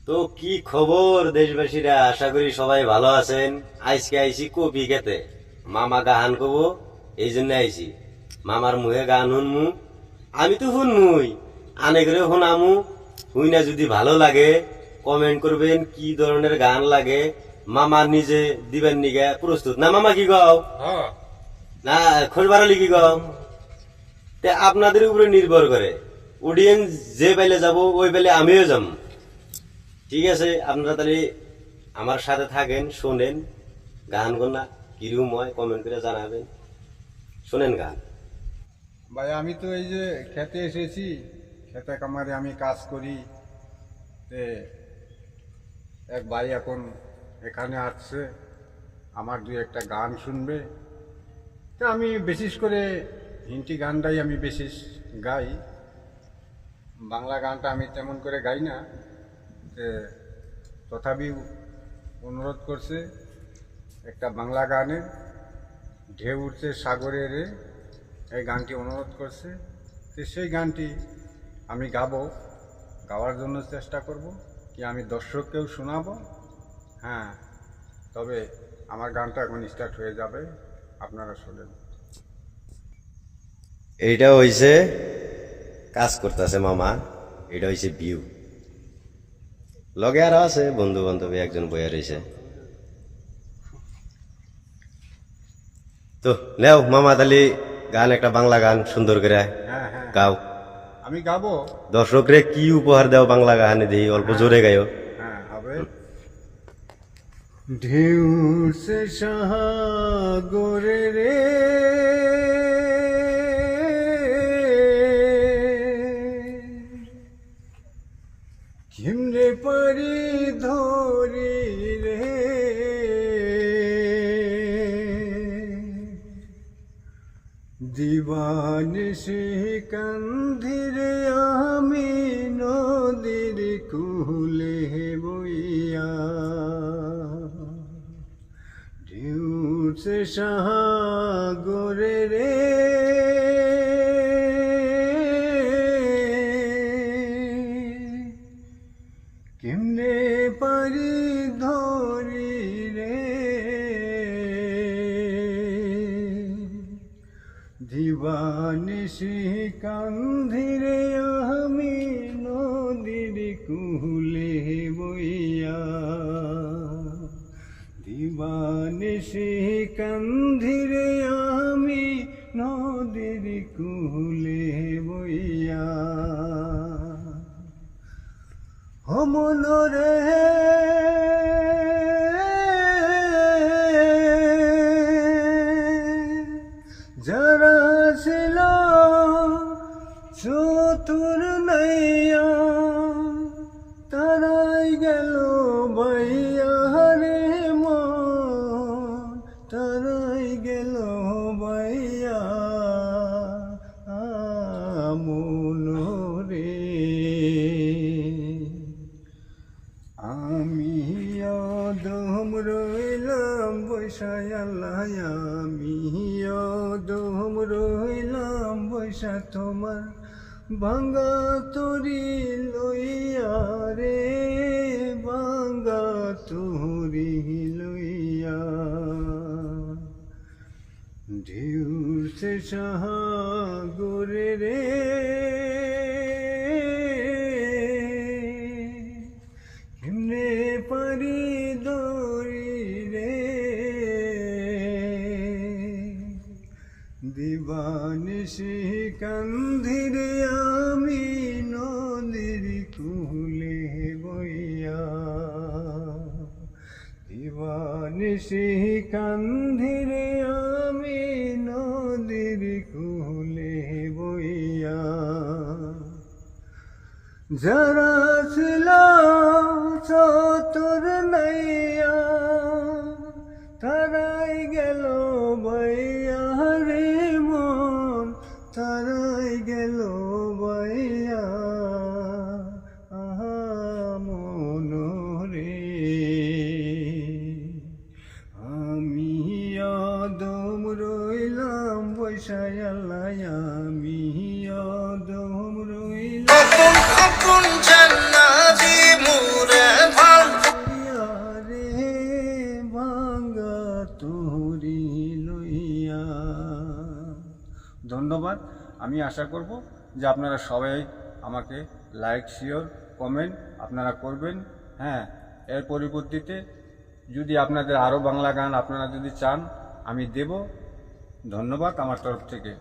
তো কি খবর দেশবাসীরা, আশা করি সবাই ভালো আছেন। আজকে আইছি কপি খেতে, মামা গান কব, এই জন্য আইছি। মামার মুহে গান শুনমু, আমি তো শুনমুই, আনে করে শুনামু। শুই না যদি ভালো লাগে কমেন্ট করবেন কি ধরনের গান লাগে। মামা নিজে দিবেন নিগে প্রস্তুত না? মামা কি গাও না খোঁজ বাড়ালি কি গাও? তে আপনাদের উপরে নির্ভর করে, অডিয়েন্স যে পেলে যাব ওই পেলে আমিও যাম। ঠিক আছে, আপনারা তাহলে আমার সাথে থাকেন, শোনেন গান গোনা কিরকম হয় কমেন্ট করে জানাবেন। শোনেন গান। ভাই আমি তো এই যে খেতে এসেছি, খেতে কামারে আমি কাজ করি। তে এক ভাই এখন এখানে আসছে, আমার দুই একটা গান শুনবে। তা আমি বিশেষ করে হিন্দি গানটাই আমি বিশেষ গাই, বাংলা গানটা আমি তেমন করে গাই না। তথাপি অনুরোধ করছে একটা বাংলা গানের, ঢেউ উঠছে সাগরে রে, এই গানটি অনুরোধ করছে। তো সেই গানটি আমি গাওয়ার জন্য চেষ্টা করব, কি আমি দর্শককেও শোনাবো। হ্যাঁ, তবে আমার গানটা এখন স্টার্ট হয়ে যাবে, আপনারা শোনেন। এইটা হইছে কাজ করতেছে মামা, এটা হইছে ভিউ। লগে আরো আছে বন্ধু বান্ধবী, একজন বইয়া রয়েছে। তো নেও মামা তাহলে গান, একটা বাংলা গান সুন্দর করে হ্যাঁ হ্যাঁ, গাও। আমি গাবো। দর্শকরে কি উপহার দেও বাংলা গানে, দেখি অল্প জোরে গাইও। হ্যাঁ হবে। ঢেউ সে সাগরে রে, কেমনে পারি ধরি রে, দিবানিশি কান্ধিরে আমি নদীর কুলে বইয়া, ঢেউ সে সাগরে রে, কেমনে পারি ধরি রে, দিবানিশি কান্ধিরে আমি নদীর কুলে বইয়া, দিবানিশি কান্ধিরে আমি নদীর কুলে বইয়া, অমনরে যারা ছিল চতুর নাইয়া, তারাই গেল বাইয়া রে মন, তারাই গেল বাইয়া মনরে। আমি অদম রইলাম বৈশায় আল্লাহ, আমি অদম রইলাম বৈশা তোমার ভাঙ্গা তরি লইয়া রে, ভাঙ্গা তরি লইয়া, ঢেউ সে সাগরে রে, কেমনে পারি দরি রে, দিবানিশি কান্ধিরে আমি নদীর কুলে বইয়া, দিবানিশি কান্ধিরে আমি নদীর কুলে বইয়া, যারা ছিল চতুর নাইয়া, তারাই গেল বাইয়া রে মন, তারাই গেল বাইয়া মন রে। আমি অদম রইলাম বৈশায় আল্লাহ, আমি অদম রইলাম। ধন্যবাদ। আমি আশা করব যে আপনারা সবাই আমাকে লাইক শেয়ার কমেন্ট আপনারা করবেন। হ্যাঁ, এর পরিবর্তিতে যদি আপনাদের আরও বাংলা গান আপনারা যদি চান আমি দেব। ধন্যবাদ আমার তরফ থেকে।